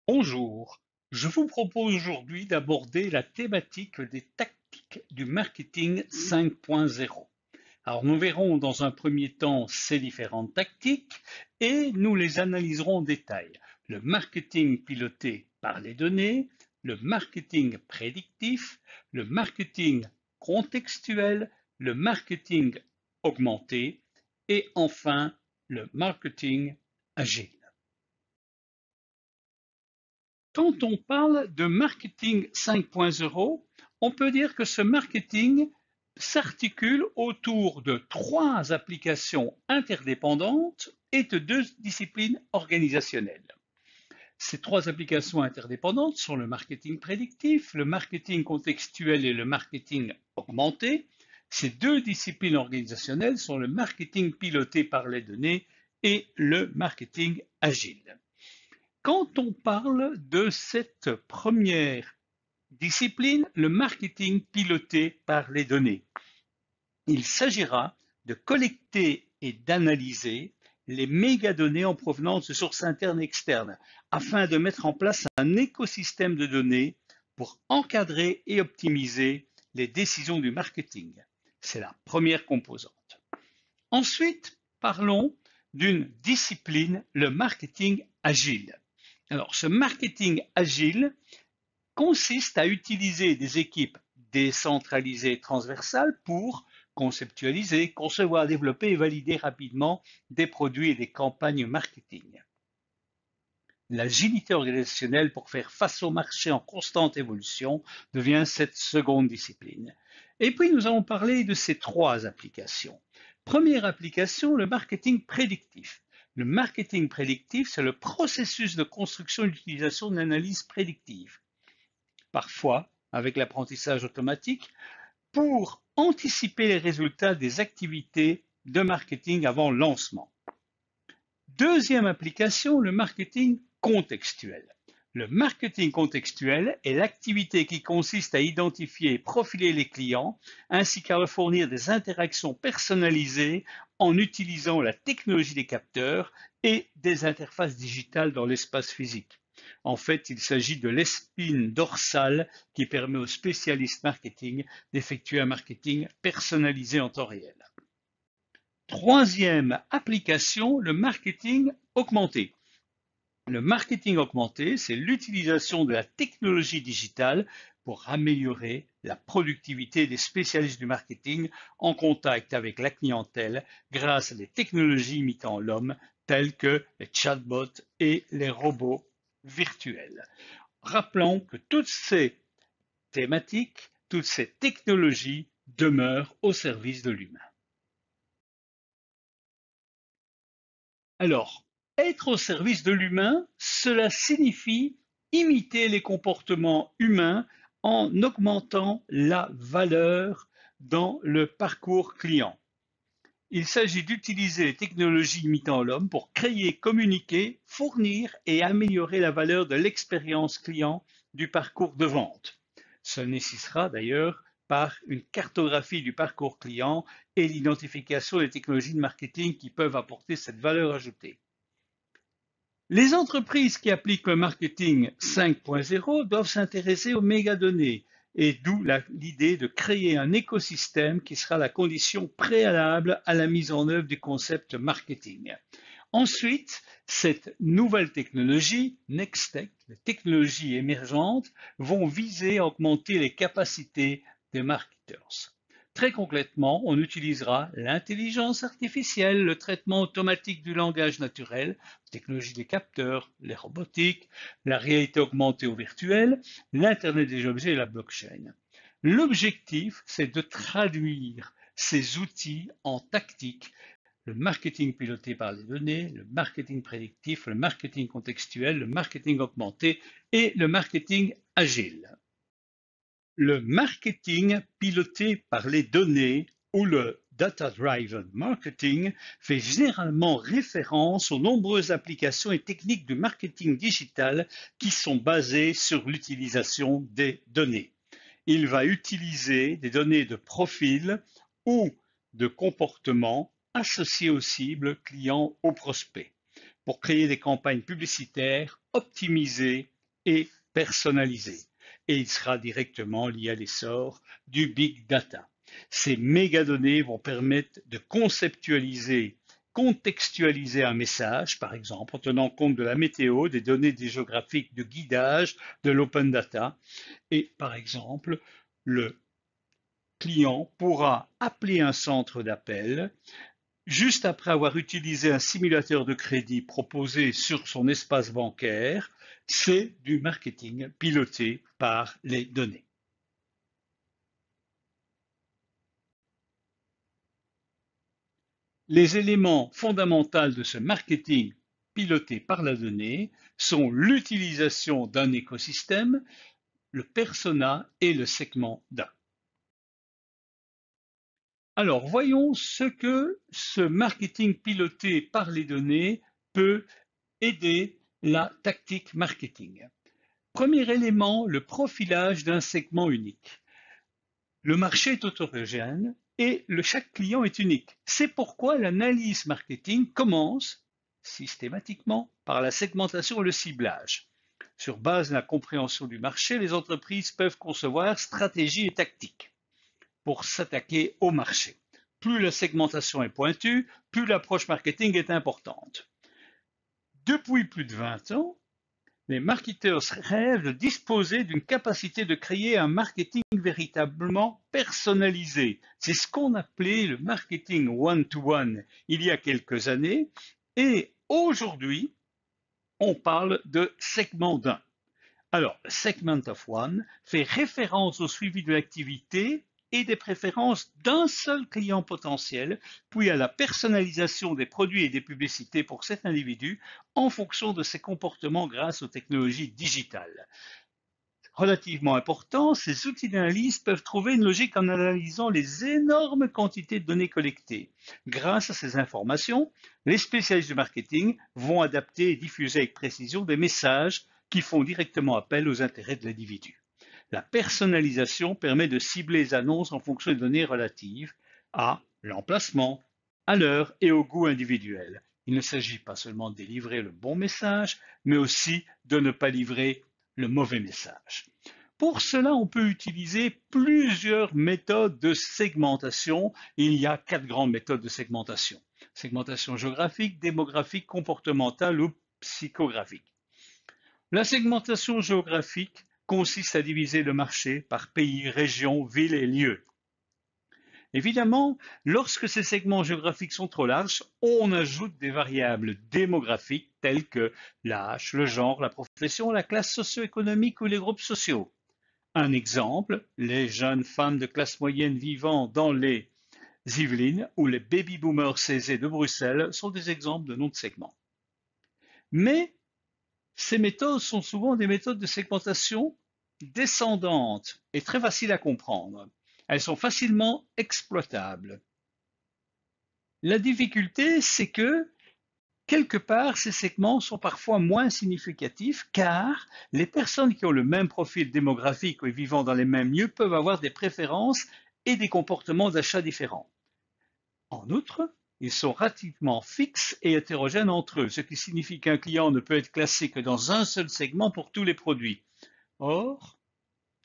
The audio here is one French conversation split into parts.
Bonjour, je vous propose aujourd'hui d'aborder la thématique des tactiques du marketing 5.0. Alors nous verrons dans un premier temps ces différentes tactiques et nous les analyserons en détail. Le marketing piloté par les données, le marketing prédictif, le marketing contextuel, le marketing augmenté et enfin le marketing agile. Quand on parle de marketing 5.0, on peut dire que ce marketing s'articule autour de trois applications interdépendantes et de deux disciplines organisationnelles. Ces trois applications interdépendantes sont le marketing prédictif, le marketing contextuel et le marketing augmenté. Ces deux disciplines organisationnelles sont le marketing piloté par les données et le marketing agile. Quand on parle de cette première discipline, le marketing piloté par les données, il s'agira de collecter et d'analyser les mégadonnées en provenance de sources internes et externes afin de mettre en place un écosystème de données pour encadrer et optimiser les décisions du marketing. C'est la première composante. Ensuite, parlons d'une discipline, le marketing agile. Alors, ce marketing agile consiste à utiliser des équipes décentralisées transversales pour conceptualiser, concevoir, développer et valider rapidement des produits et des campagnes marketing. L'agilité organisationnelle pour faire face au marché en constante évolution devient cette seconde discipline. Et puis nous allons parler de ces trois applications. Première application, le marketing prédictif. Le marketing prédictif, c'est le processus de construction et d'utilisation d'une analyse prédictive, parfois avec l'apprentissage automatique, pour anticiper les résultats des activités de marketing avant le lancement. Deuxième application, le marketing contextuel. Le marketing contextuel est l'activité qui consiste à identifier et profiler les clients, ainsi qu'à leur fournir des interactions personnalisées en utilisant la technologie des capteurs et des interfaces digitales dans l'espace physique. En fait, il s'agit de l'espine dorsale qui permet aux spécialistes marketing d'effectuer un marketing personnalisé en temps réel. Troisième application, le marketing augmenté. Le marketing augmenté, c'est l'utilisation de la technologie digitale pour améliorer la productivité des spécialistes du marketing en contact avec la clientèle grâce à des technologies imitant l'homme telles que les chatbots et les robots virtuels. Rappelons que toutes ces thématiques, toutes ces technologies demeurent au service de l'humain. Alors, être au service de l'humain, cela signifie imiter les comportements humains en augmentant la valeur dans le parcours client. Il s'agit d'utiliser les technologies imitant l'homme pour créer, communiquer, fournir et améliorer la valeur de l'expérience client du parcours de vente. Ce nécessitera d'ailleurs par une cartographie du parcours client et l'identification des technologies de marketing qui peuvent apporter cette valeur ajoutée. Les entreprises qui appliquent le marketing 5.0 doivent s'intéresser aux mégadonnées et d'où l'idée de créer un écosystème qui sera la condition préalable à la mise en œuvre du concept marketing. Ensuite, cette nouvelle technologie, NextTech, les technologies émergentes, vont viser à augmenter les capacités des marketeurs. Très concrètement, on utilisera l'intelligence artificielle, le traitement automatique du langage naturel, la technologie des capteurs, les robotiques, la réalité augmentée ou virtuelle, l'Internet des objets et la blockchain. L'objectif, c'est de traduire ces outils en tactiques, le marketing piloté par les données, le marketing prédictif, le marketing contextuel, le marketing augmenté et le marketing agile. Le marketing piloté par les données ou le data-driven marketing fait généralement référence aux nombreuses applications et techniques du marketing digital qui sont basées sur l'utilisation des données. Il va utiliser des données de profil ou de comportement associées aux cibles clients ou prospects pour créer des campagnes publicitaires optimisées et personnalisé. Et il sera directement lié à l'essor du big data. Ces mégadonnées vont permettre de conceptualiser, contextualiser un message, par exemple, en tenant compte de la météo, des données géographiques de guidage, de l'open data. Et par exemple, le client pourra appeler un centre d'appel juste après avoir utilisé un simulateur de crédit proposé sur son espace bancaire. C'est du marketing piloté par les données. Les éléments fondamentaux de ce marketing piloté par la donnée sont l'utilisation d'un écosystème, le persona et le segment. Alors, voyons ce que ce marketing piloté par les données peut aider la tactique marketing. Premier élément, le profilage d'un segment unique. Le marché est hétérogène et chaque client est unique. C'est pourquoi l'analyse marketing commence systématiquement par la segmentation et le ciblage. Sur base de la compréhension du marché, les entreprises peuvent concevoir stratégies et tactiques pour s'attaquer au marché. Plus la segmentation est pointue, plus l'approche marketing est importante. Depuis plus de 20 ans, les marketeurs rêvent de disposer d'une capacité de créer un marketing véritablement personnalisé. C'est ce qu'on appelait le marketing one-to-one il y a quelques années. Et aujourd'hui, on parle de segment d'un. Alors, segment of one fait référence au suivi de l'activité et des préférences d'un seul client potentiel, puis à la personnalisation des produits et des publicités pour cet individu en fonction de ses comportements grâce aux technologies digitales. Relativement important, ces outils d'analyse peuvent trouver une logique en analysant les énormes quantités de données collectées. Grâce à ces informations, les spécialistes du marketing vont adapter et diffuser avec précision des messages qui font directement appel aux intérêts de l'individu. La personnalisation permet de cibler les annonces en fonction des données relatives à l'emplacement, à l'heure et au goût individuel. Il ne s'agit pas seulement de délivrer le bon message, mais aussi de ne pas livrer le mauvais message. Pour cela, on peut utiliser plusieurs méthodes de segmentation. Il y a 4 grandes méthodes de segmentation. Segmentation géographique, démographique, comportementale ou psychographique. La segmentation géographique consiste à diviser le marché par pays, région, ville et lieu. Évidemment, lorsque ces segments géographiques sont trop larges, on ajoute des variables démographiques telles que l'âge, le genre, la profession, la classe socio-économique ou les groupes sociaux. Un exemple, les jeunes femmes de classe moyenne vivant dans les Yvelines ou les baby-boomers aisés de Bruxelles sont des exemples de noms de segments. Mais ces méthodes sont souvent des méthodes de segmentation descendantes et très faciles à comprendre. Elles sont facilement exploitables. La difficulté, c'est que quelque part, ces segments sont parfois moins significatifs car les personnes qui ont le même profil démographique et vivant dans les mêmes lieux peuvent avoir des préférences et des comportements d'achat différents. En outre, ils sont relativement fixes et hétérogènes entre eux, ce qui signifie qu'un client ne peut être classé que dans un seul segment pour tous les produits. Or,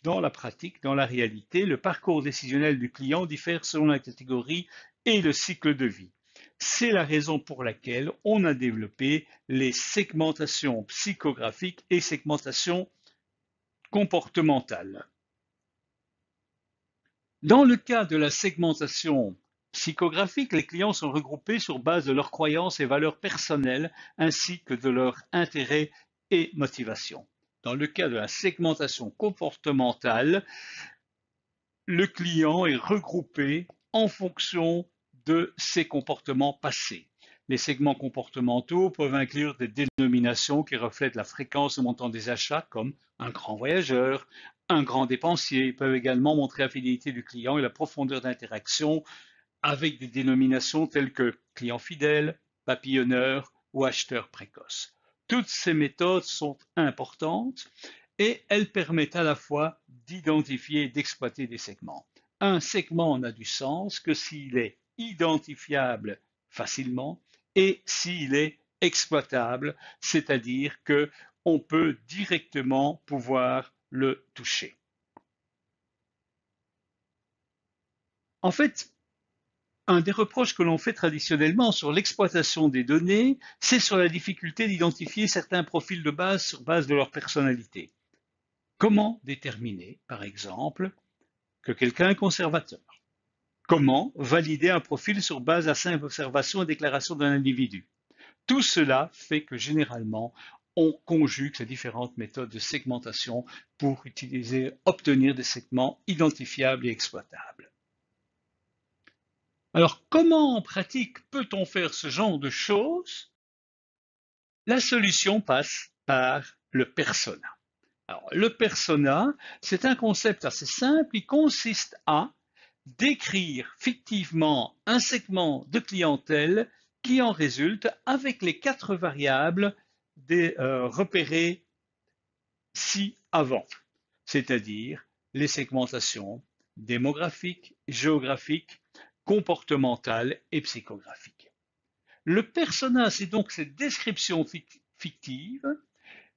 dans la pratique, dans la réalité, le parcours décisionnel du client diffère selon la catégorie et le cycle de vie. C'est la raison pour laquelle on a développé les segmentations psychographiques et segmentations comportementales. Dans le cas de la segmentation psychographique, les clients sont regroupés sur base de leurs croyances et valeurs personnelles ainsi que de leurs intérêts et motivations. Dans le cas de la segmentation comportementale, le client est regroupé en fonction de ses comportements passés. Les segments comportementaux peuvent inclure des dénominations qui reflètent la fréquence et montant des achats, comme un grand voyageur, un grand dépensier. Ils peuvent également montrer la fidélité du client et la profondeur d'interaction avec des dénominations telles que client fidèle, papillonneur ou acheteur précoce. Toutes ces méthodes sont importantes et elles permettent à la fois d'identifier et d'exploiter des segments. Un segment n'a du sens que s'il est identifiable facilement et s'il est exploitable, c'est-à-dire que on peut directement pouvoir le toucher. En fait, un des reproches que l'on fait traditionnellement sur l'exploitation des données, c'est sur la difficulté d'identifier certains profils de base sur base de leur personnalité. Comment déterminer, par exemple, que quelqu'un est conservateur? Comment valider un profil sur base à simple observation et déclaration d'un individu? Tout cela fait que généralement, on conjugue ces différentes méthodes de segmentation pour obtenir des segments identifiables et exploitables. Alors, comment en pratique peut-on faire ce genre de choses? La solution passe par le persona. Alors, le persona, c'est un concept assez simple. Il consiste à décrire fictivement un segment de clientèle qui en résulte avec les 4 variables repérées ci-avant, c'est-à-dire les segmentations démographiques, géographiques, comportementales et psychographiques. Le persona, c'est donc cette description fictive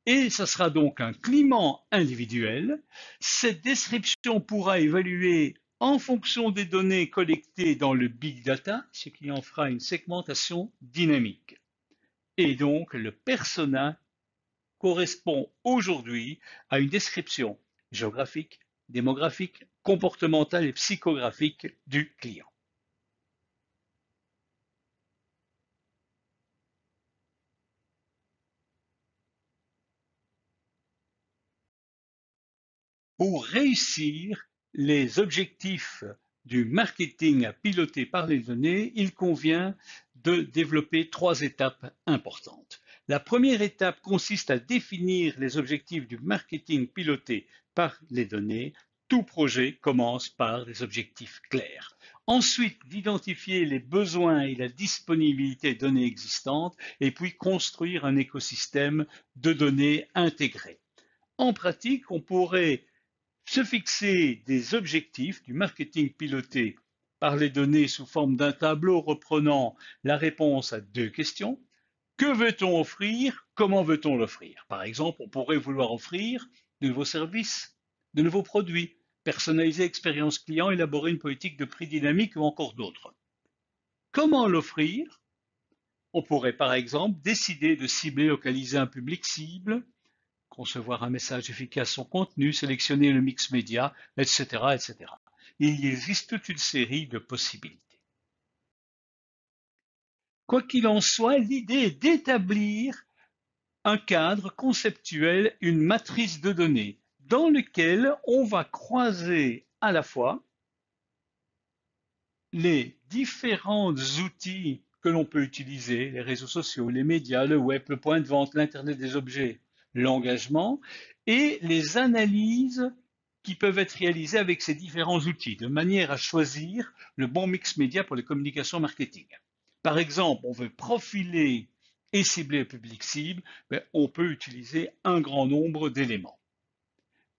et ce sera donc un client individuel. Cette description pourra évaluer en fonction des données collectées dans le big data, ce qui en fera une segmentation dynamique. Et donc le persona correspond aujourd'hui à une description géographique, démographique, comportementale et psychographique du client. Pour réussir les objectifs du marketing piloté par les données, il convient de développer 3 étapes importantes. La première étape consiste à définir les objectifs du marketing piloté par les données. Tout projet commence par des objectifs clairs. Ensuite, d'identifier les besoins et la disponibilité de données existantes et puis construire un écosystème de données intégrées. En pratique, on pourrait se fixer des objectifs du marketing piloté par les données sous forme d'un tableau reprenant la réponse à 2 questions. Que veut-on offrir? Comment veut-on l'offrir? Par exemple, on pourrait vouloir offrir de nouveaux services, de nouveaux produits, personnaliser l'expérience client, élaborer une politique de prix dynamique ou encore d'autres. Comment l'offrir? On pourrait par exemple décider de cibler, localiser un public cible, concevoir un message efficace son contenu, sélectionner le mix média, etc., etc. Il existe toute une série de possibilités. Quoi qu'il en soit, l'idée est d'établir un cadre conceptuel, une matrice de données dans lequel on va croiser à la fois les différents outils que l'on peut utiliser, les réseaux sociaux, les médias, le web, le point de vente, l'Internet des objets, l'engagement, et les analyses qui peuvent être réalisées avec ces différents outils, de manière à choisir le bon mix média pour les communications marketing. Par exemple, on veut profiler et cibler le public cible, on peut utiliser un grand nombre d'éléments,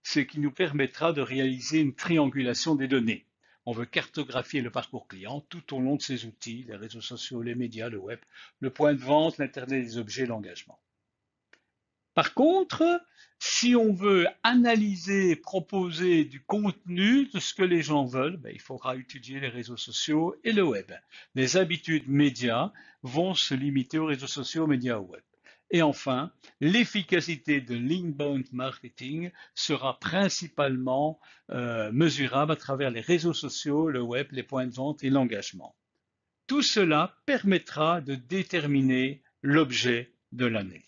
ce qui nous permettra de réaliser une triangulation des données. On veut cartographier le parcours client tout au long de ces outils, les réseaux sociaux, les médias, le web, le point de vente, l'Internet des objets, l'engagement. Par contre, si on veut analyser, proposer du contenu de ce que les gens veulent, il faudra étudier les réseaux sociaux et le web. Les habitudes médias vont se limiter aux réseaux sociaux, aux médias, au web. Et enfin, l'efficacité de l'inbound marketing sera principalement mesurable à travers les réseaux sociaux, le web, les points de vente et l'engagement. Tout cela permettra de déterminer l'objet de l'analyse.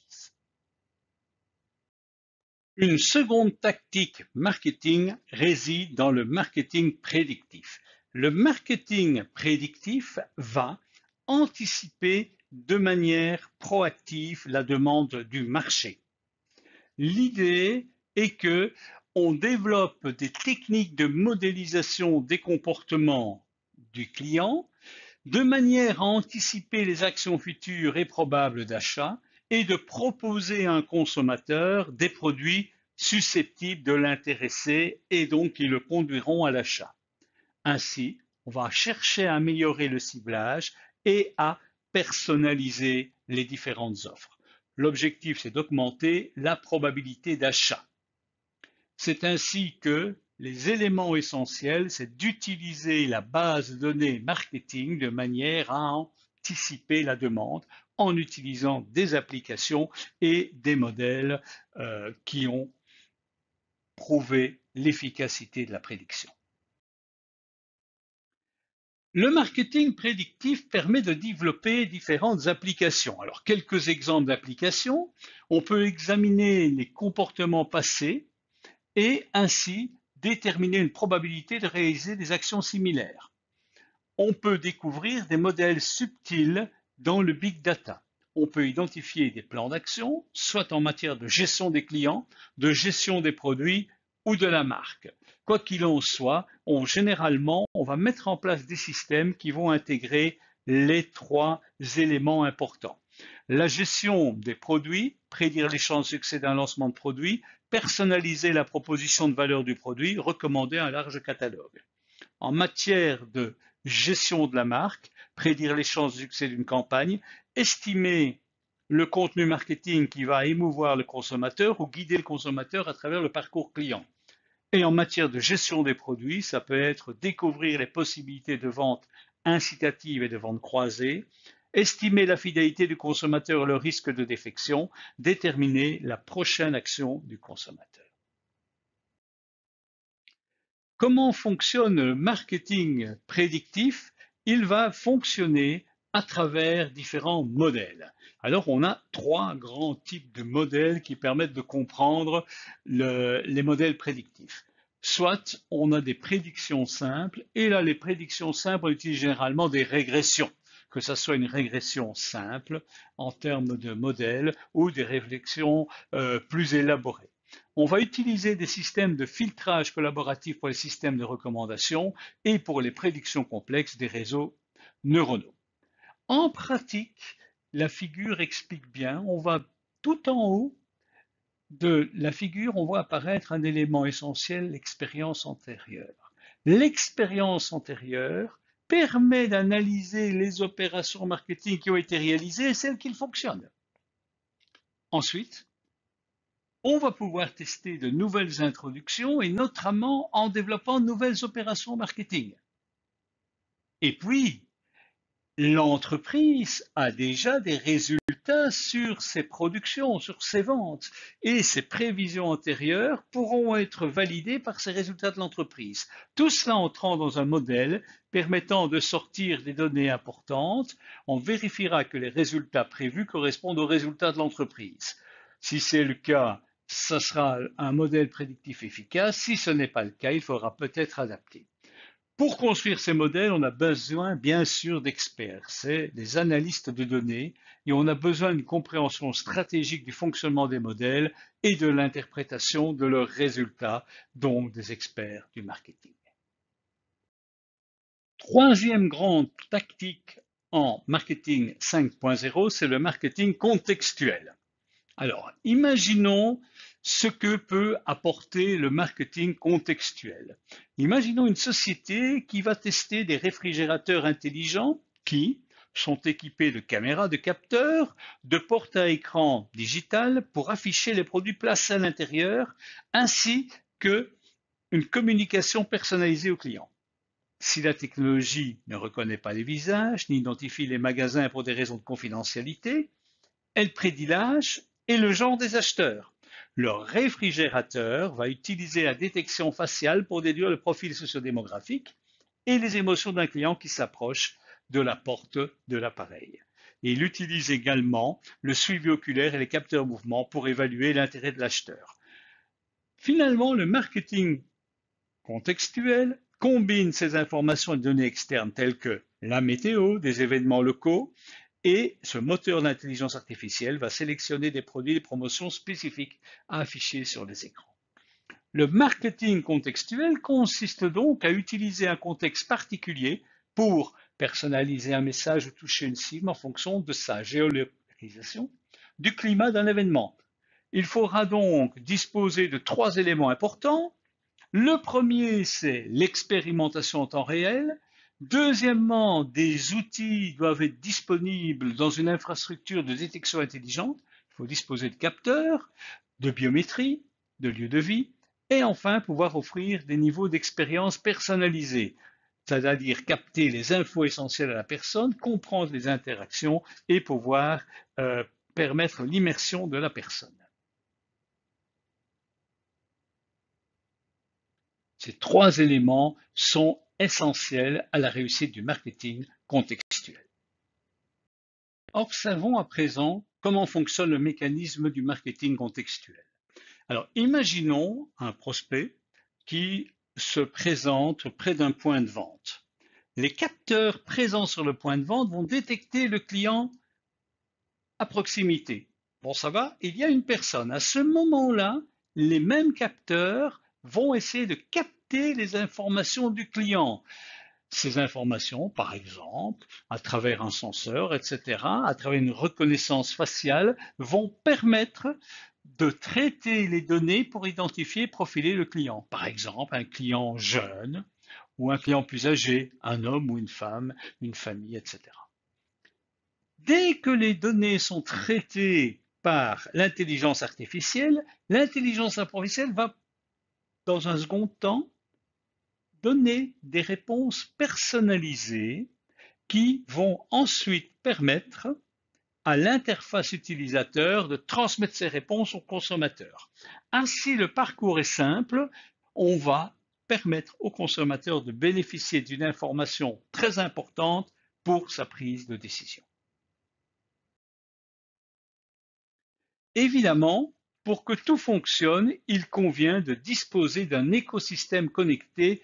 Une seconde tactique marketing réside dans le marketing prédictif. Le marketing prédictif va anticiper de manière proactive la demande du marché. L'idée est que on développe des techniques de modélisation des comportements du client de manière à anticiper les actions futures et probables d'achat et de proposer à un consommateur des produits susceptibles de l'intéresser et donc qui le conduiront à l'achat. Ainsi, on va chercher à améliorer le ciblage et à personnaliser les différentes offres. L'objectif, c'est d'augmenter la probabilité d'achat. C'est ainsi que les éléments essentiels, c'est d'utiliser la base de données marketing de manière à anticiper la demande en utilisant des applications et des modèles qui ont prouvé l'efficacité de la prédiction. Le marketing prédictif permet de développer différentes applications. Alors, quelques exemples d'applications. On peut examiner les comportements passés et ainsi déterminer une probabilité de réaliser des actions similaires. On peut découvrir des modèles subtils dans le big data. On peut identifier des plans d'action, soit en matière de gestion des clients, de gestion des produits ou de la marque. Quoi qu'il en soit, généralement, on va mettre en place des systèmes qui vont intégrer les trois éléments importants. La gestion des produits, prédire les chances de succès d'un lancement de produit, personnaliser la proposition de valeur du produit, recommander un large catalogue. En matière de gestion de la marque, prédire les chances de succès d'une campagne, estimer le contenu marketing qui va émouvoir le consommateur ou guider le consommateur à travers le parcours client. Et en matière de gestion des produits, ça peut être découvrir les possibilités de vente incitative et de vente croisée, estimer la fidélité du consommateur et le risque de défection, déterminer la prochaine action du consommateur. Comment fonctionne le marketing prédictif? Il va fonctionner à travers différents modèles. Alors, on a trois grands types de modèles qui permettent de comprendre les modèles prédictifs. Soit on a des prédictions simples, et là, les prédictions simples, on utilise généralement des régressions, que ce soit une régression simple en termes de modèles ou des réflexions plus élaborées. On va utiliser des systèmes de filtrage collaboratif pour les systèmes de recommandation et pour les prédictions complexes des réseaux neuronaux. En pratique, la figure explique bien, on va tout en haut de la figure, on voit apparaître un élément essentiel, l'expérience antérieure. L'expérience antérieure permet d'analyser les opérations marketing qui ont été réalisées et celles qui fonctionnent. Ensuite, on va pouvoir tester de nouvelles introductions et notamment en développant de nouvelles opérations marketing. Et puis, l'entreprise a déjà des résultats sur ses productions, sur ses ventes, et ses prévisions antérieures pourront être validées par ces résultats de l'entreprise. Tout cela entrant dans un modèle permettant de sortir des données importantes, on vérifiera que les résultats prévus correspondent aux résultats de l'entreprise. Si c'est le cas, ce sera un modèle prédictif efficace. Si ce n'est pas le cas, il faudra peut-être adapter. Pour construire ces modèles, on a besoin bien sûr d'experts, c'est des analystes de données, et on a besoin d'une compréhension stratégique du fonctionnement des modèles et de l'interprétation de leurs résultats, donc des experts du marketing. Troisième grande tactique en marketing 5.0, c'est le marketing contextuel. Alors, imaginons ce que peut apporter le marketing contextuel. Imaginons une société qui va tester des réfrigérateurs intelligents qui sont équipés de caméras, de capteurs, de portes à écran digital pour afficher les produits placés à l'intérieur, ainsi qu'une communication personnalisée aux clients. Si la technologie ne reconnaît pas les visages, n'identifie les magasins pour des raisons de confidentialité, elle prédit l'âge et le genre des acheteurs. Le réfrigérateur va utiliser la détection faciale pour déduire le profil sociodémographique et les émotions d'un client qui s'approche de la porte de l'appareil. Et il utilise également le suivi oculaire et les capteurs mouvement pour évaluer l'intérêt de l'acheteur. Finalement, le marketing contextuel combine ces informations et données externes telles que la météo, des événements locaux, et ce moteur d'intelligence artificielle va sélectionner des produits et des promotions spécifiques à afficher sur les écrans. Le marketing contextuel consiste donc à utiliser un contexte particulier pour personnaliser un message ou toucher une cible en fonction de sa géolocalisation, du climat d'un événement. Il faudra donc disposer de trois éléments importants. Le premier, c'est l'expérimentation en temps réel. Deuxièmement, des outils doivent être disponibles dans une infrastructure de détection intelligente. Il faut disposer de capteurs, de biométrie, de lieu de vie, et enfin pouvoir offrir des niveaux d'expérience personnalisés, c'est-à-dire capter les infos essentielles à la personne, comprendre les interactions et pouvoir permettre l'immersion de la personne. Ces trois éléments sont essentiels à la réussite du marketing contextuel. Observons à présent comment fonctionne le mécanisme du marketing contextuel. Alors, imaginons un prospect qui se présente près d'un point de vente. Les capteurs présents sur le point de vente vont détecter le client à proximité. Bon, ça va, il y a une personne. À ce moment-là, les mêmes capteurs vont essayer de capter les informations du client. Ces informations, par exemple, à travers un senseur, etc., à travers une reconnaissance faciale, vont permettre de traiter les données pour identifier et profiler le client. Par exemple, un client jeune ou un client plus âgé, un homme ou une femme, une famille, etc. Dès que les données sont traitées par l'intelligence artificielle va, dans un second temps, donner des réponses personnalisées qui vont ensuite permettre à l'interface utilisateur de transmettre ces réponses au consommateur. Ainsi, le parcours est simple. On va permettre au consommateur de bénéficier d'une information très importante pour sa prise de décision. Évidemment, pour que tout fonctionne, il convient de disposer d'un écosystème connecté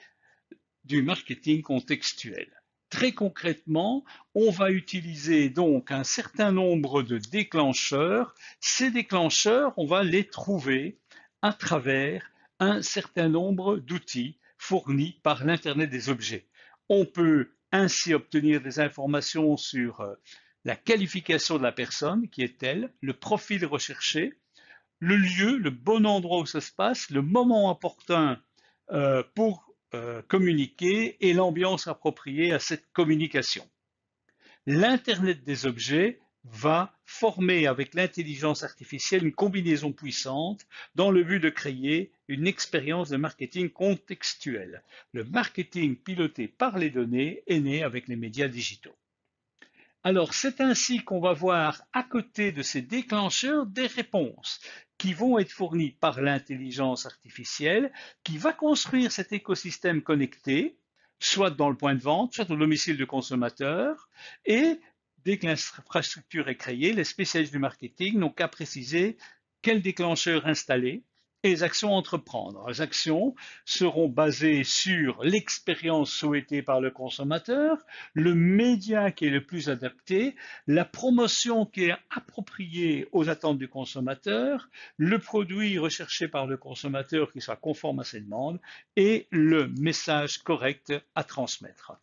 du marketing contextuel. Très concrètement, on va utiliser donc un certain nombre de déclencheurs. Ces déclencheurs, on va les trouver à travers un certain nombre d'outils fournis par l'Internet des objets. On peut ainsi obtenir des informations sur la qualification de la personne qui est telle, le profil recherché, le lieu, le bon endroit où ça se passe, le moment opportun pour communiquer et l'ambiance appropriée à cette communication. L'Internet des objets va former avec l'intelligence artificielle une combinaison puissante dans le but de créer une expérience de marketing contextuelle. Le marketing piloté par les données est né avec les médias digitaux. Alors, c'est ainsi qu'on va voir à côté de ces déclencheurs des réponses qui vont être fournies par l'intelligence artificielle qui va construire cet écosystème connecté, soit dans le point de vente, soit au domicile du consommateur, et dès que l'infrastructure est créée, les spécialistes du marketing n'ont qu'à préciser quel déclencheur installer et les actions à entreprendre. Les actions seront basées sur l'expérience souhaitée par le consommateur, le média qui est le plus adapté, la promotion qui est appropriée aux attentes du consommateur, le produit recherché par le consommateur qui soit conforme à ses demandes et le message correct à transmettre.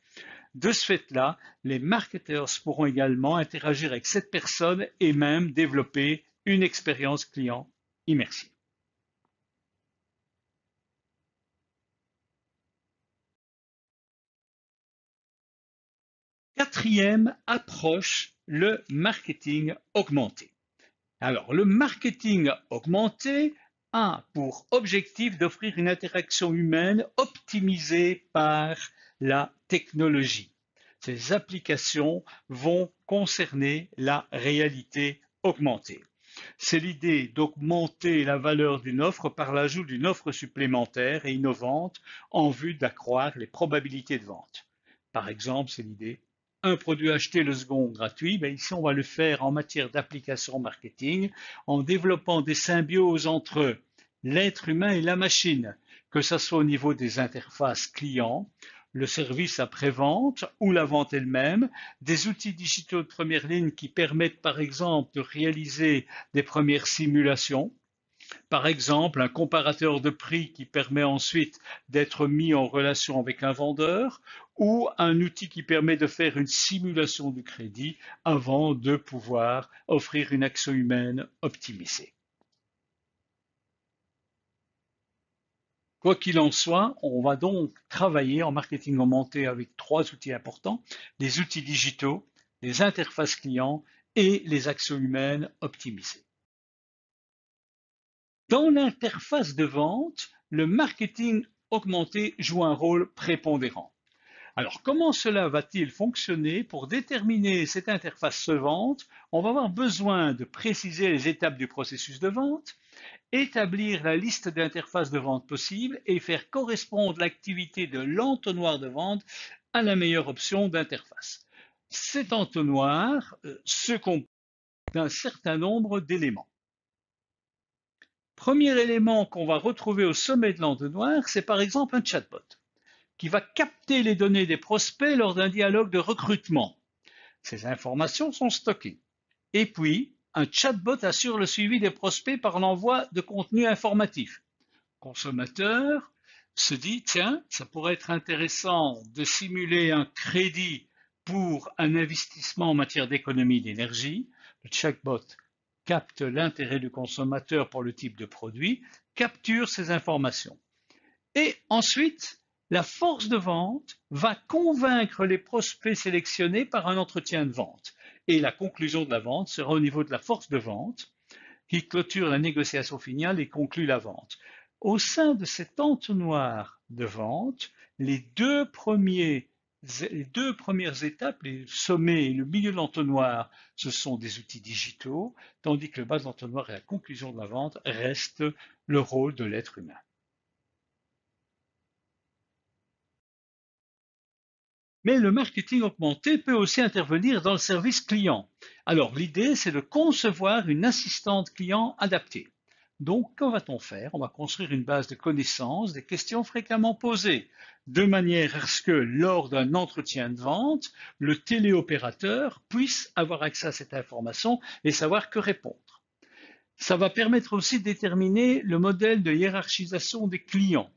De ce fait-là, les marketeurs pourront également interagir avec cette personne et même développer une expérience client immersive. Quatrième approche, le marketing augmenté. Alors, le marketing augmenté a pour objectif d'offrir une interaction humaine optimisée par la technologie. Ces applications vont concerner la réalité augmentée. C'est l'idée d'augmenter la valeur d'une offre par l'ajout d'une offre supplémentaire et innovante en vue d'accroître les probabilités de vente. Par exemple, c'est l'idée un produit acheté le second gratuit, ben ici on va le faire en matière d'application marketing en développant des symbioses entre l'être humain et la machine, que ce soit au niveau des interfaces clients, le service après-vente ou la vente elle-même, des outils digitaux de première ligne qui permettent par exemple de réaliser des premières simulations, par exemple un comparateur de prix qui permet ensuite d'être mis en relation avec un vendeur ou un outil qui permet de faire une simulation du crédit avant de pouvoir offrir une action humaine optimisée. Quoi qu'il en soit, on va donc travailler en marketing augmenté avec trois outils importants, les outils digitaux, les interfaces clients et les actions humaines optimisées. Dans l'interface de vente, le marketing augmenté joue un rôle prépondérant. Alors, comment cela va-t-il fonctionner? Pour déterminer cette interface de vente, on va avoir besoin de préciser les étapes du processus de vente, établir la liste d'interfaces de vente possibles et faire correspondre l'activité de l'entonnoir de vente à la meilleure option d'interface. Cet entonnoir se compose d'un certain nombre d'éléments. Premier élément qu'on va retrouver au sommet de l'entonnoir, c'est par exemple un chatbot qui va capter les données des prospects lors d'un dialogue de recrutement. Ces informations sont stockées. Et puis, un chatbot assure le suivi des prospects par l'envoi de contenu informatif. Le consommateur se dit, tiens, ça pourrait être intéressant de simuler un crédit pour un investissement en matière d'économie d'énergie. Le chatbot capte l'intérêt du consommateur pour le type de produit, capture ces informations. Et ensuite, la force de vente va convaincre les prospects sélectionnés par un entretien de vente. Et la conclusion de la vente sera au niveau de la force de vente qui clôture la négociation finale et conclut la vente. Au sein de cet entonnoir de vente, les deux premières étapes, les sommets et le milieu de l'entonnoir, ce sont des outils digitaux, tandis que le bas de l'entonnoir et la conclusion de la vente restent le rôle de l'être humain. Mais le marketing augmenté peut aussi intervenir dans le service client. Alors l'idée, c'est de concevoir une assistante client adaptée. Donc, que va-t-on faire? On va construire une base de connaissances des questions fréquemment posées, de manière à ce que lors d'un entretien de vente, le téléopérateur puisse avoir accès à cette information et savoir que répondre. Ça va permettre aussi de déterminer le modèle de hiérarchisation des clients.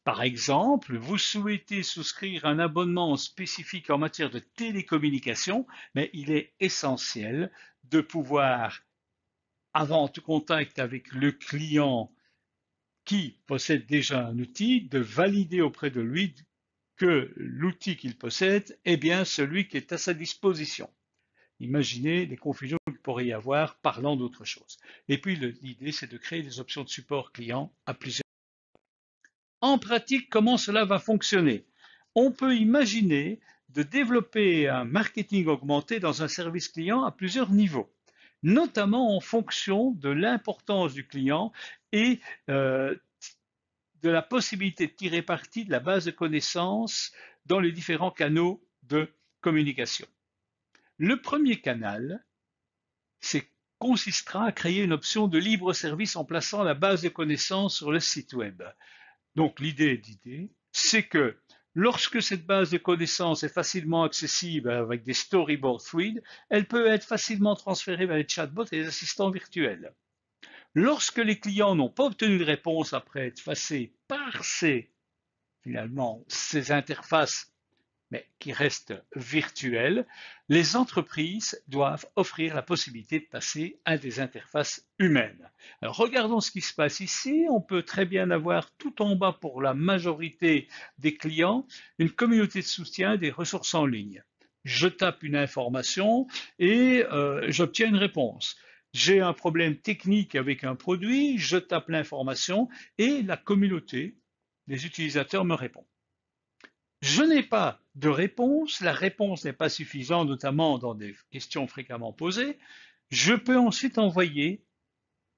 Par exemple, vous souhaitez souscrire un abonnement spécifique en matière de télécommunication, mais il est essentiel de pouvoir, avant tout contact avec le client qui possède déjà un outil, de valider auprès de lui que l'outil qu'il possède est bien celui qui est à sa disposition. Imaginez les confusions qu'il pourrait y avoir parlant d'autre chose. Et puis l'idée, c'est de créer des options de support client à plusieurs. En pratique, comment cela va fonctionner? On peut imaginer de développer un marketing augmenté dans un service client à plusieurs niveaux, notamment en fonction de l'importance du client et de la possibilité de tirer parti de la base de connaissances dans les différents canaux de communication. Le premier canal, consistera à créer une option de libre service en plaçant la base de connaissances sur le site web. Donc l'idée, c'est que lorsque cette base de connaissances est facilement accessible avec des storyboard fluides, elle peut être facilement transférée vers les chatbots et les assistants virtuels. Lorsque les clients n'ont pas obtenu de réponse après être passés par ces interfaces, mais qui restent virtuelles, les entreprises doivent offrir la possibilité de passer à des interfaces humaines. Alors regardons ce qui se passe ici. On peut très bien avoir tout en bas pour la majorité des clients une communauté de soutien des ressources en ligne. Je tape une information et j'obtiens une réponse. J'ai un problème technique avec un produit, je tape l'information et la communauté, les utilisateurs me répondent. Je n'ai pas de réponse, la réponse n'est pas suffisante, notamment dans des questions fréquemment posées. Je peux ensuite envoyer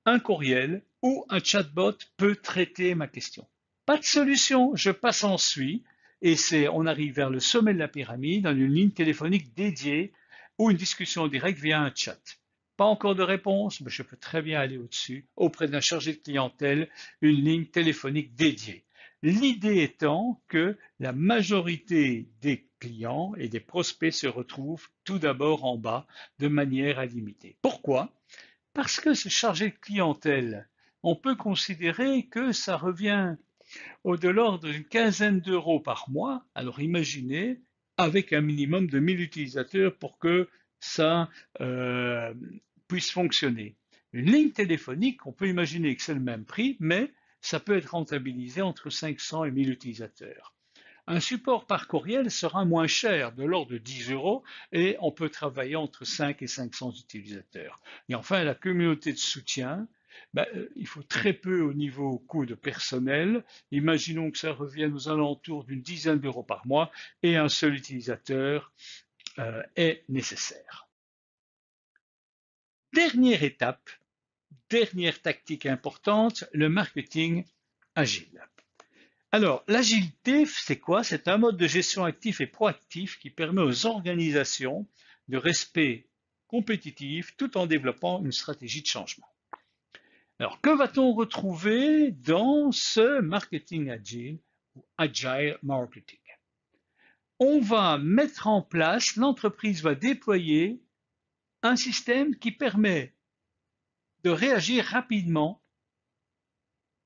un courriel où un chatbot peut traiter ma question. Pas de solution, je passe ensuite et on arrive vers le sommet de la pyramide dans une ligne téléphonique dédiée ou une discussion directe via un chat. Pas encore de réponse, mais je peux très bien aller au-dessus, auprès d'un chargé de clientèle, une ligne téléphonique dédiée. L'idée étant que la majorité des clients et des prospects se retrouvent tout d'abord en bas de manière à limiter. Pourquoi? Parce que ce chargé de clientèle, on peut considérer que ça revient de l'ordre d'une quinzaine d'euros par mois. Alors imaginez, avec un minimum de 1000 utilisateurs pour que ça puisse fonctionner. Une ligne téléphonique, on peut imaginer que c'est le même prix, mais ça peut être rentabilisé entre 500 et 1000 utilisateurs. Un support par courriel sera moins cher, de l'ordre de 10 euros, et on peut travailler entre 5 et 500 utilisateurs. Et enfin, la communauté de soutien Il faut très peu au niveau coût de personnel. Imaginons que ça revienne aux alentours d'une dizaine d'euros par mois et un seul utilisateur est nécessaire. Dernière étape, dernière tactique importante, le marketing agile. Alors, l'agilité, c'est quoi? C'est un mode de gestion actif et proactif qui permet aux organisations de rester compétitives tout en développant une stratégie de changement. Alors, que va-t-on retrouver dans ce marketing agile ou agile marketing? On va mettre en place, l'entreprise va déployer un système qui permet de réagir rapidement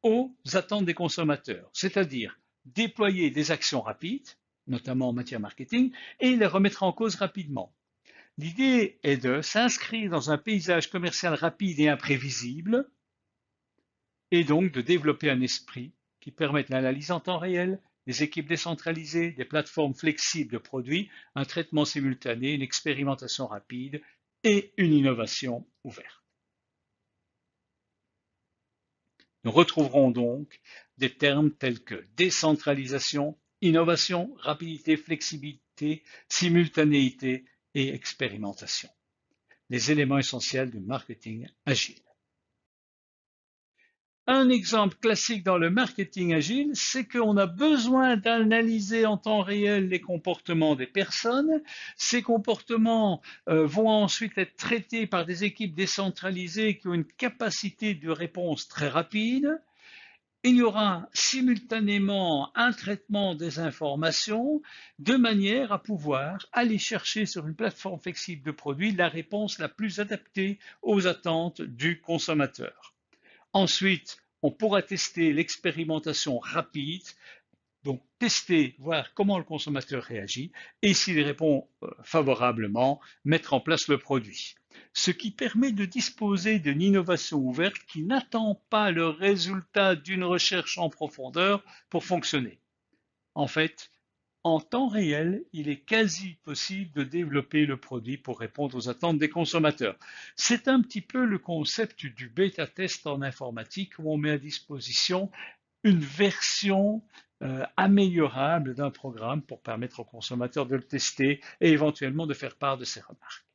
aux attentes des consommateurs, c'est-à-dire déployer des actions rapides, notamment en matière marketing, et les remettre en cause rapidement. L'idée est de s'inscrire dans un paysage commercial rapide et imprévisible, et donc de développer un esprit qui permette l'analyse en temps réel, des équipes décentralisées, des plateformes flexibles de produits, un traitement simultané, une expérimentation rapide et une innovation ouverte. Nous retrouverons donc des termes tels que décentralisation, innovation, rapidité, flexibilité, simultanéité et expérimentation. Les éléments essentiels du marketing agile. Un exemple classique dans le marketing agile, c'est qu'on a besoin d'analyser en temps réel les comportements des personnes. Ces comportements vont ensuite être traités par des équipes décentralisées qui ont une capacité de réponse très rapide. Il y aura simultanément un traitement des informations de manière à pouvoir aller chercher sur une plateforme flexible de produits la réponse la plus adaptée aux attentes du consommateur. Ensuite, on pourra tester l'expérimentation rapide, donc tester, voir comment le consommateur réagit et s'il répond favorablement, mettre en place le produit. Ce qui permet de disposer d'une innovation ouverte qui n'attend pas le résultat d'une recherche en profondeur pour fonctionner. En fait, en temps réel, il est quasi possible de développer le produit pour répondre aux attentes des consommateurs. C'est un petit peu le concept du bêta test en informatique où on met à disposition une version améliorable d'un programme pour permettre aux consommateurs de le tester et éventuellement de faire part de ses remarques.